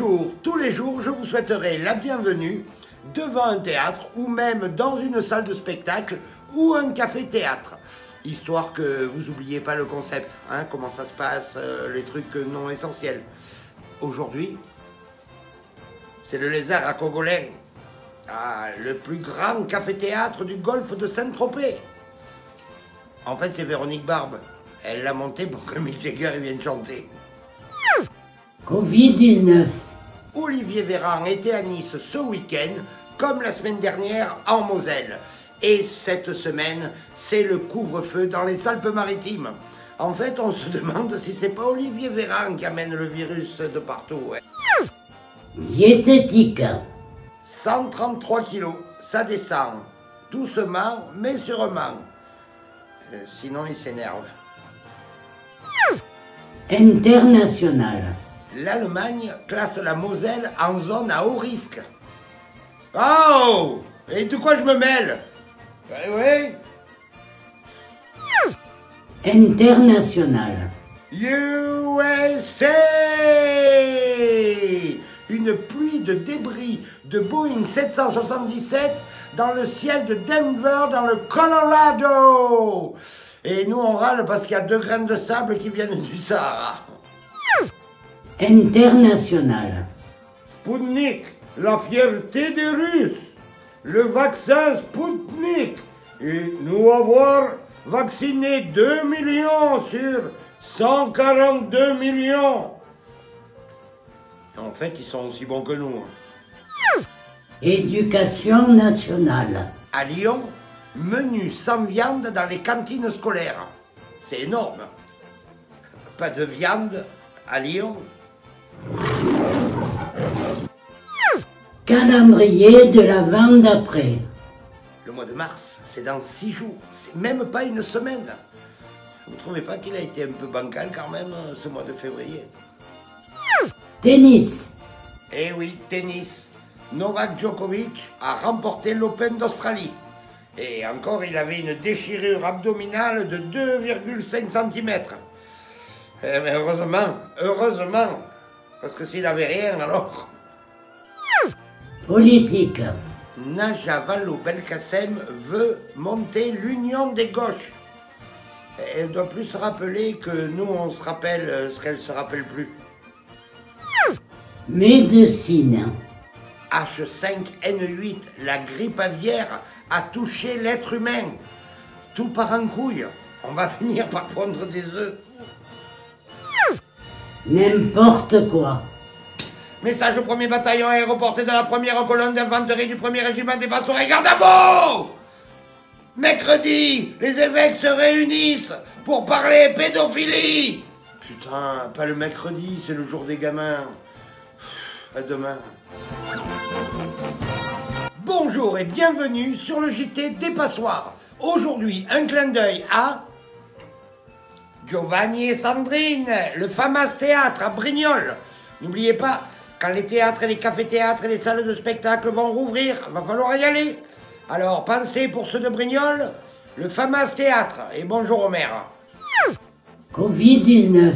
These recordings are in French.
jour, tous les jours, je vous souhaiterai la bienvenue devant un théâtre ou même dans une salle de spectacle ou un café-théâtre. Histoire que vous n'oubliez pas le concept, hein, comment ça se passe, les trucs non essentiels. Aujourd'hui, c'est le Lézard à Cogolin, le plus grand café-théâtre du golfe de Saint-Tropez. En fait, c'est Véronique Barbe. Elle l'a monté pour que Mick Jagger vienne chanter. Covid-19. Olivier Véran était à Nice ce week-end, comme la semaine dernière en Moselle. Et cette semaine, c'est le couvre-feu dans les Alpes-Maritimes. En fait, on se demande si c'est pas Olivier Véran qui amène le virus de partout. Ouais. Diététique. 133 kilos, ça descend. Doucement, mais sûrement. Sinon, il s'énerve. International. L'Allemagne classe la Moselle en zone à haut risque. Oh! Et de quoi je me mêle? Oui. International. USA! Une pluie de débris de Boeing 777 dans le ciel de Denver, dans le Colorado. Et nous, on râle parce qu'il y a 2 graines de sable qui viennent du Sahara. International. Spoutnik, la fierté des Russes. Le vaccin Spoutnik. Et nous avoir vacciné 2 millions sur 142 millions. En fait, ils sont aussi bons que nous. Éducation nationale. À Lyon, menu sans viande dans les cantines scolaires. C'est énorme. Pas de viande à Lyon. Calendrier de la vente d'après. Le mois de mars, c'est dans 6 jours. C'est même pas une semaine. Vous ne trouvez pas qu'il a été un peu bancal quand même, ce mois de février? Tennis. Eh oui, tennis. Novak Djokovic a remporté l'Open d'Australie. Et encore, il avait une déchirure abdominale de 2,5 cm. Mais heureusement, parce que s'il avait rien, alors... Politique. Naja Vallaud-Belkacem veut monter l'union des gauches. Elle doit plus se rappeler que nous, on se rappelle ce qu'elle se rappelle plus. Médecine. H5N8, la grippe aviaire, a touché l'être humain. Tout part en couille. On va finir par pondre des œufs. N'importe quoi. Message au 1er bataillon aéroporté de la 1re colonne d'infanterie du 1er régiment des Bassours et garde à vous. Mercredi, les évêques se réunissent pour parler pédophilie. Putain, pas le mercredi, c'est le jour des gamins. À demain. Bonjour et bienvenue sur le JT des Passoires. Aujourd'hui, un clin d'œil à Giovanni et Sandrine, le Famas Théâtre à Brignoles. N'oubliez pas, quand les théâtres et les cafés-théâtres et les salles de spectacle vont rouvrir, il va falloir y aller. Alors pensez pour ceux de Brignoles, le Famas Théâtre. Et bonjour au maire. Covid-19.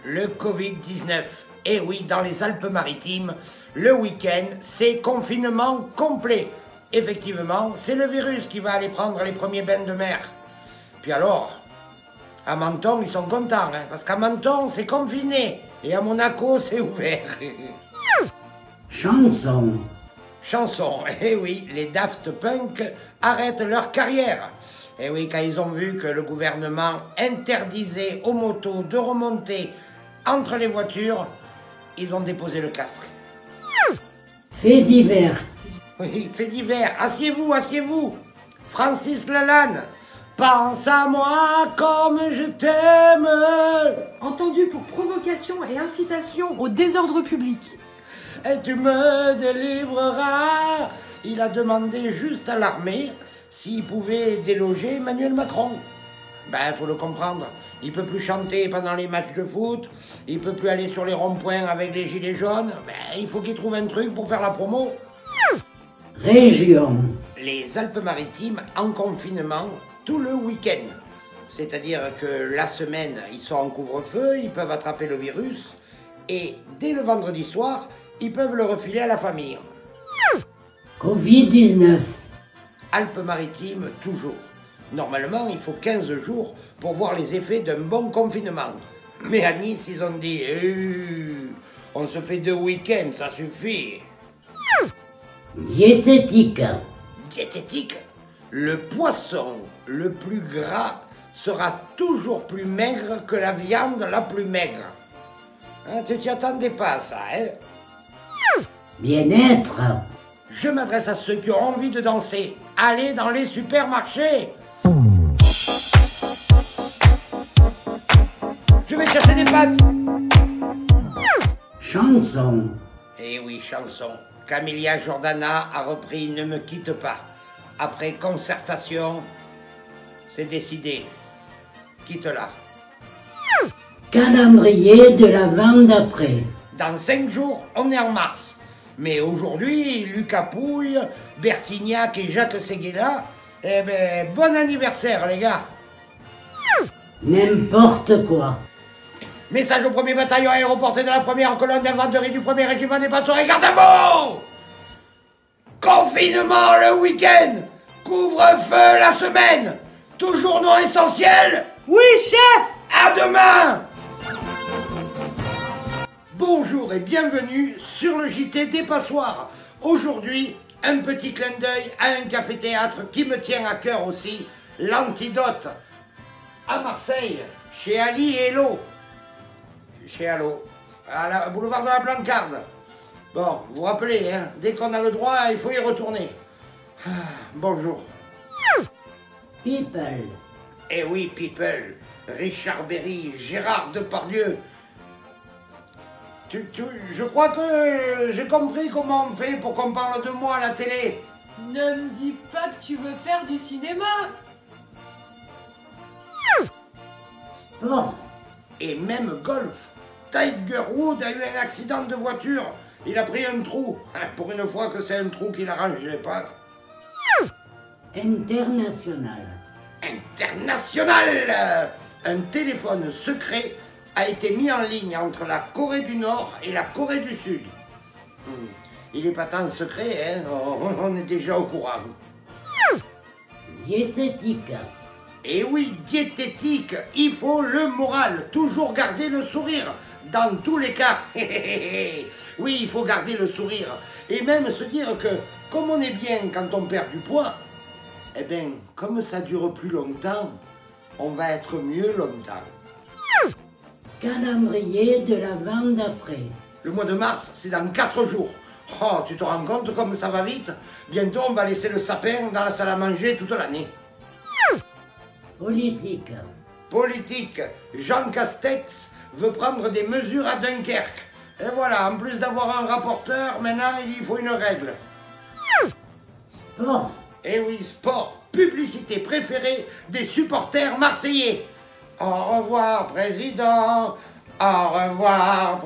Le Covid-19. Et oui, dans les Alpes-Maritimes, le week-end, c'est confinement complet. Effectivement, c'est le virus qui va aller prendre les premiers bains de mer. Puis alors, à Menton, ils sont contents, hein, parce qu'à Menton, c'est confiné. Et à Monaco, c'est ouvert. Chanson. Chanson, eh oui, les Daft Punk arrêtent leur carrière. Eh oui, quand ils ont vu que le gouvernement interdisait aux motos de remonter entre les voitures, ils ont déposé le casque. Fait divers. Oui, fait divers. Assieds-vous, assieds-vous. Francis Lalanne. Pense à moi comme je t'aime. Entendu pour provocation et incitation au désordre public. Et tu me délivreras. Il a demandé juste à l'armée s'il pouvait déloger Emmanuel Macron. Ben, faut le comprendre. Il peut plus chanter pendant les matchs de foot. Il peut plus aller sur les ronds-points avec les gilets jaunes. Ben, il faut qu'il trouve un truc pour faire la promo. Région. Les Alpes-Maritimes en confinement tout le week-end. C'est-à-dire que la semaine, ils sont en couvre-feu, ils peuvent attraper le virus. Et dès le vendredi soir, ils peuvent le refiler à la famille. Covid-19. Alpes-Maritimes, toujours. Normalement, il faut 15 jours pour voir les effets d'un bon confinement. Mais à Nice, ils ont dit on se fait 2 week-ends, ça suffit. Diététique. Diététique, le poisson le plus gras sera toujours plus maigre que la viande la plus maigre. Hein, tu t'y attendais pas à ça, hein? Bien-être. Je m'adresse à ceux qui ont envie de danser. Allez dans les supermarchés. Je vais chercher des pâtes. Chanson. Eh oui, chanson. Camélia Jordana a repris Ne me quitte pas. Après concertation, c'est décidé. Quitte-la. Calendrier de l'avant d'après. Dans 5 jours, on est en mars. Mais aujourd'hui, Lucas Pouille, Bertignac et Jacques Séguéla, eh ben, bon anniversaire les gars. N'importe quoi. Message au premier bataillon aéroporté de la première colonne d'infanterie du premier régiment des Passereaux. Garde à vous! Confinement le week-end! Couvre-feu la semaine! Toujours non essentiel? Oui, chef! À demain! Bonjour et bienvenue sur le JT des Passoires. Aujourd'hui, un petit clin d'œil à un café-théâtre qui me tient à cœur aussi, l'Antidote, à Marseille, chez Ali et Hello. Chez Allo, à la boulevard de la Blancarde. Bon, vous vous rappelez, hein, dès qu'on a le droit, il faut y retourner. Ah, bonjour. People. Eh oui, people. Richard Berry, Gérard Depardieu. Je crois que j'ai compris comment on fait pour qu'on parle de moi à la télé. Ne me dis pas que tu veux faire du cinéma. Sport. Et même golf. Tiger Woods a eu un accident de voiture. Il a pris un trou. Pour une fois que c'est un trou qui n'arrangeait pas. International. International. Un téléphone secret a été mis en ligne entre la Corée du Nord et la Corée du Sud. Il n'est pas tant secret, hein, on est déjà au courant. Diététique. Et oui, diététique, il faut le moral, toujours garder le sourire, dans tous les cas. Oui, il faut garder le sourire, et même se dire que, comme on est bien quand on perd du poids, eh bien, comme ça dure plus longtemps, on va être mieux longtemps. Calendrier de l'avant d'après. Le mois de mars, c'est dans 4 jours. Oh, tu te rends compte comme ça va vite? Bientôt, on va laisser le sapin dans la salle à manger toute l'année. Politique. Politique, Jean Castex veut prendre des mesures à Dunkerque. Et voilà, en plus d'avoir un rapporteur, maintenant il faut une règle. Sport. Et oui, sport, publicité préférée des supporters marseillais. Au revoir, président. Au revoir,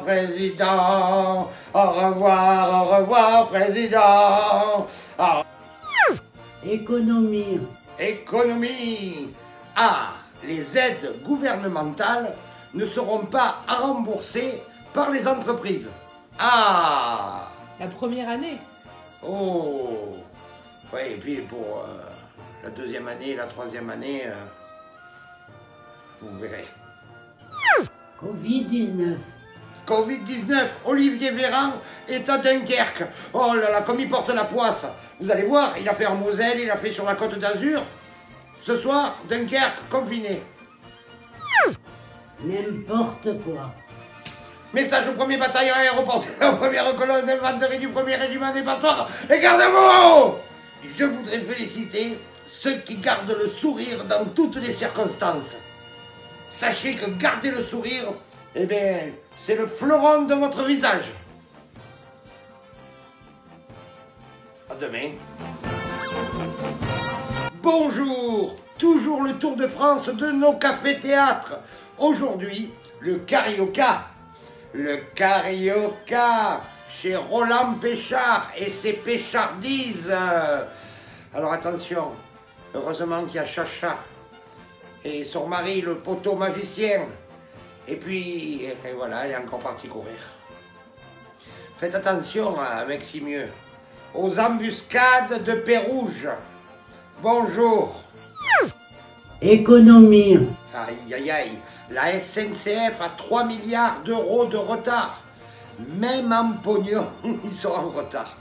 président. Au revoir, président. Économie. Économie. Ah, les aides gouvernementales ne seront pas remboursées par les entreprises. Ah. La première année. Oh. Oui, et puis pour la deuxième année, la troisième année, vous verrez. Covid-19. Covid-19, Olivier Véran est à Dunkerque. Oh là là, comme il porte la poisse. Vous allez voir, il a fait en Moselle, il a fait sur la Côte d'Azur. Ce soir, Dunkerque, confiné. N'importe quoi. Message au premier bataillon aéroporté, la première colonne d'infanterie du premier régiment des Passereaux. Et gardez-vous! Je voudrais féliciter ceux qui gardent le sourire dans toutes les circonstances. Sachez que garder le sourire, eh bien, c'est le fleuron de votre visage. À demain. Bonjour, toujours le Tour de France de nos cafés-théâtres. Aujourd'hui, le Carioca. Le Carioca, chez Roland Péchard et ses péchardises. Alors attention, heureusement qu'il y a Chacha et son mari, le poteau magicien. Et puis, et voilà, il est encore parti courir. Faites attention, hein, Maximieux, aux embuscades de Pérouge. Bonjour. Économie. Aïe, aïe, aïe. La SNCF a 3 milliards d'euros de retard. Même en pognon, ils sont en retard.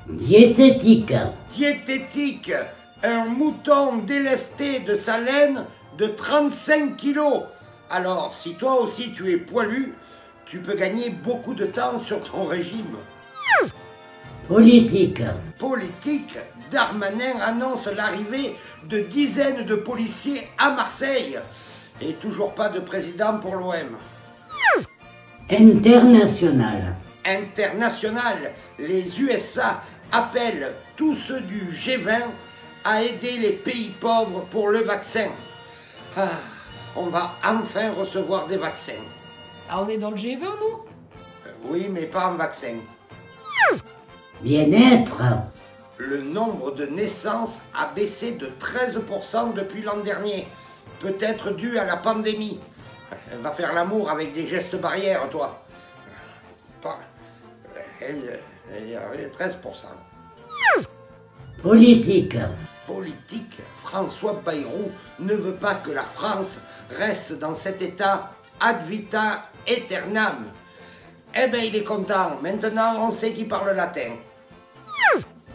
Diététique. Diététique, un mouton délesté de sa laine de 35 kilos. Alors, si toi aussi tu es poilu, tu peux gagner beaucoup de temps sur ton régime. Politique. Politique, Darmanin annonce l'arrivée de dizaines de policiers à Marseille. Et toujours pas de président pour l'OM. International. International, les USA appellent tous ceux du G20 à aider les pays pauvres pour le vaccin. Ah, on va enfin recevoir des vaccins. Ah, on est dans le G20, nous? Oui, mais pas en vaccin. Bien-être. Le nombre de naissances a baissé de 13% depuis l'an dernier. Peut-être dû à la pandémie. Va faire l'amour avec des gestes barrières, toi. Pas... 13%. Politique. Politique, François Bayrou ne veut pas que la France reste dans cet état ad vita aeternam. Eh bien, il est content. Maintenant, on sait qu'il parle latin.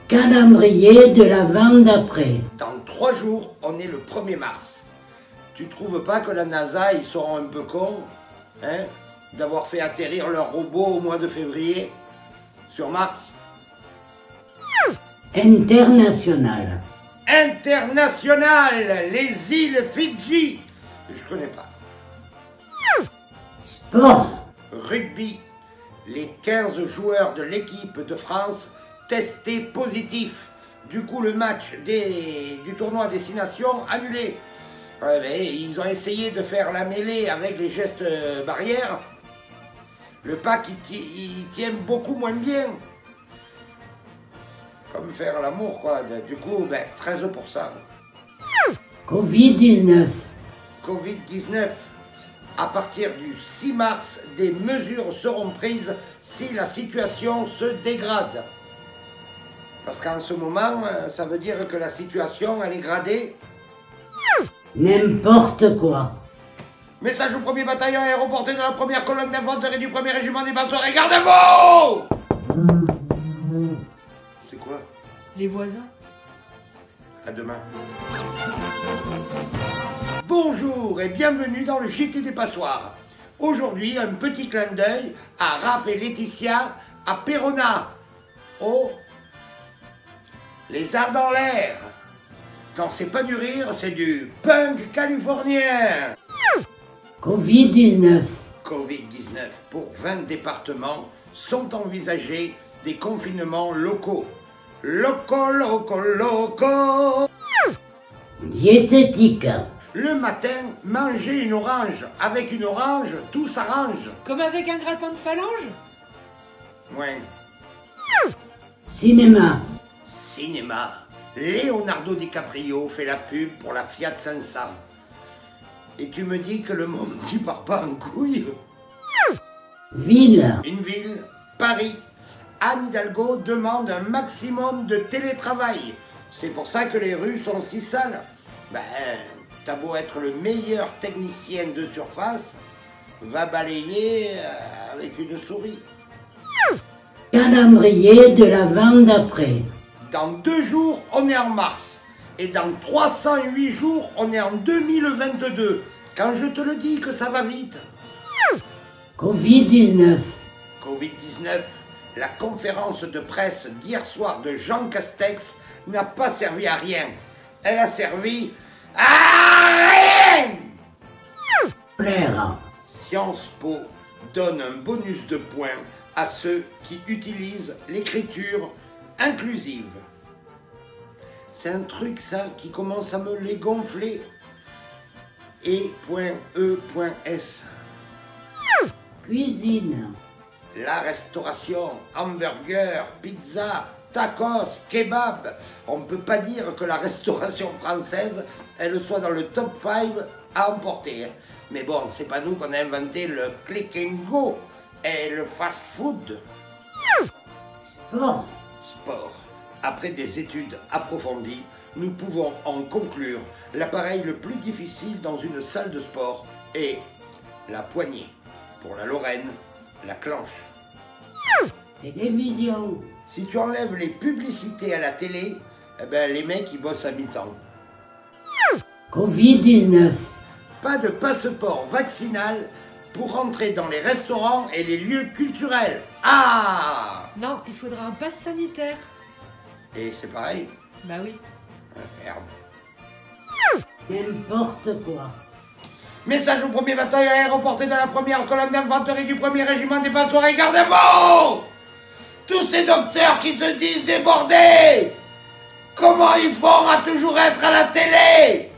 Calendrier de l'avant d'après. Dans 3 jours, on est le 1er mars. Tu trouves pas que la NASA, ils seront un peu cons, hein, d'avoir fait atterrir leur robot au mois de février sur Mars? International. International, les îles Fidji. Je connais pas. Sport. Rugby, les 15 joueurs de l'équipe de France testés positifs. Du coup, le match du tournoi Destination annulé. Ouais, mais ils ont essayé de faire la mêlée avec les gestes barrières. Le pack, il tient beaucoup moins bien. Comme faire l'amour, quoi. Du coup, 13%. Covid-19. Covid-19. À partir du 6 mars, des mesures seront prises si la situation se dégrade. Parce qu'en ce moment, ça veut dire que la situation, elle est gradée. N'importe quoi. Message au 1er bataillon aéroporté de la 1re colonne d'infanterie du 1er régiment des Bastons. Gardez-vous! C'est quoi? Les voisins. À demain. Bonjour et bienvenue dans le JT des Passoires. Aujourd'hui, un petit clin d'œil à Raph et Laetitia à Perona. Oh, les arts dans l'air. Quand c'est pas du rire, c'est du punk californien. Covid-19. Covid-19, pour 20 départements, sont envisagés des confinements locaux. Locaux, locaux, locaux. Diététique. Le matin, manger une orange. Avec une orange, tout s'arrange. Comme avec un gratin de phalange? Ouais. Cinéma. Cinéma. Leonardo DiCaprio fait la pub pour la Fiat 500. Et tu me dis que le monde n'y part pas en couille? Ville. Une ville, Paris. Anne Hidalgo demande un maximum de télétravail. C'est pour ça que les rues sont si sales. T'as beau être le meilleur technicien de surface, va balayer avec une souris. Calendrier de l'avant d'après. Dans 2 jours, on est en mars. Et dans 308 jours, on est en 2022. Quand je te le dis que ça va vite. Covid-19. Covid-19, la conférence de presse d'hier soir de Jean Castex n'a pas servi à rien. Elle a servi à rien. Plaire. Sciences Po donne un bonus de points à ceux qui utilisent l'écriture inclusive. C'est un truc, ça, qui commence à me les gonfler. E.E.S. Cuisine. La restauration, hamburger, pizza, tacos, kebab. On ne peut pas dire que la restauration française, elle soit dans le top 5 à emporter. Mais bon, c'est pas nous qu'on a inventé le click and go. Et le fast-food? Sport. Sport. Après des études approfondies, nous pouvons en conclure l'appareil le plus difficile dans une salle de sport est la poignée. Pour la Lorraine, la clenche. Télévision. Si tu enlèves les publicités à la télé, eh ben, les mecs ils bossent à mi-temps. Covid-19. Pas de passeport vaccinal pour rentrer dans les restaurants et les lieux culturels. Ah! Non, il faudra un pass sanitaire. Et c'est pareil? Bah oui. Merde. N'importe quoi. Message au premier bataillon aéroporté dans la première colonne d'infanterie du premier régiment des Passoires, gardez-vous! Tous ces docteurs qui se disent débordés! Comment ils font à toujours être à la télé?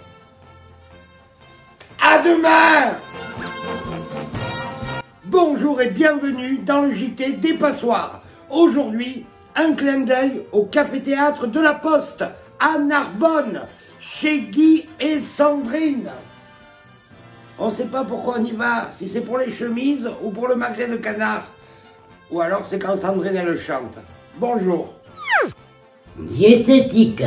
À demain! Bonjour et bienvenue dans le JT des Passoires. Aujourd'hui, un clin d'œil au café-théâtre de la Poste, à Narbonne, chez Guy et Sandrine. On ne sait pas pourquoi on y va, si c'est pour les chemises ou pour le magret de canard. Ou alors c'est quand Sandrine elle chante. Bonjour. Diététique.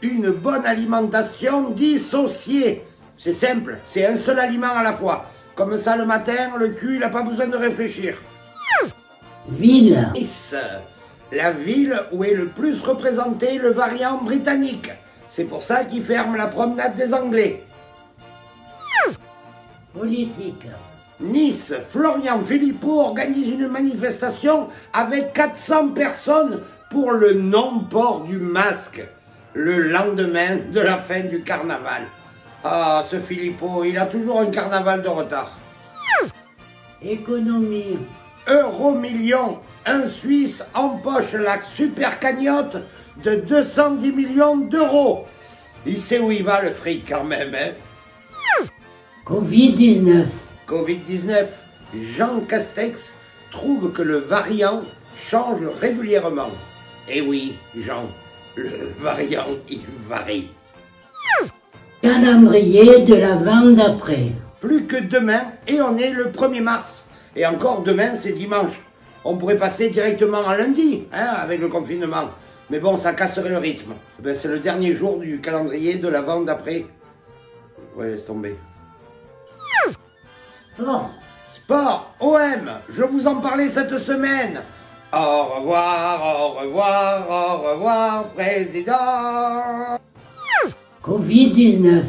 Une bonne alimentation dissociée. C'est simple, c'est un seul aliment à la fois. Comme ça le matin, le cul il n'a pas besoin de réfléchir. Ville. Nice, la ville où est le plus représenté le variant britannique. C'est pour ça qu'ils ferment la promenade des Anglais. Politique. Nice, Florian Philippot organise une manifestation avec 400 personnes pour le non-port du masque, le lendemain de la fin du carnaval. Ah, ce Philippot, il a toujours un carnaval de retard. Économie. Euro-million, un Suisse empoche la super cagnotte de 210 millions d'euros. Il sait où il va le fric quand même, hein. Covid-19. Covid-19, Jean Castex trouve que le variant change régulièrement. Eh oui, Jean, le variant, il varie. Calendrier de l'avant d'après. Plus que demain, et on est le 1er mars. Et encore demain, c'est dimanche. On pourrait passer directement à lundi, hein, avec le confinement. Mais bon, ça casserait le rythme. Ben, c'est le dernier jour du calendrier de l'avant d'après. Ouais, laisse tomber. Sport. Sport, OM, je vous en parlais cette semaine. Au revoir, président. Covid-19.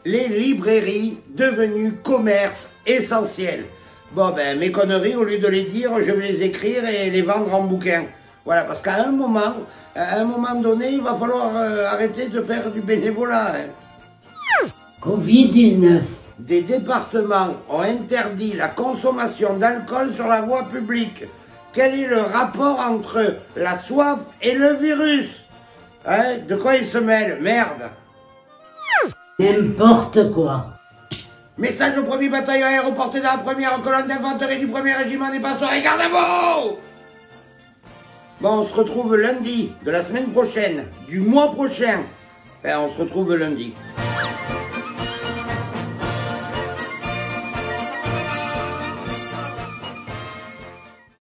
Les librairies devenues commerce essentiel. Bon ben, mes conneries, au lieu de les dire, je vais les écrire et les vendre en bouquin. Voilà, parce qu'à un moment donné, il va falloir arrêter de faire du bénévolat. Hein. Covid-19. Des départements ont interdit la consommation d'alcool sur la voie publique. Quel est le rapport entre la soif et le virus? Hein? De quoi ils se mêlent? Merde! N'importe quoi. Message au premier bataillon aéroporté dans la première colonne d'infanterie du premier régiment des Passoires, gardez-vous! Bon, on se retrouve lundi de la semaine prochaine, du mois prochain. On se retrouve lundi.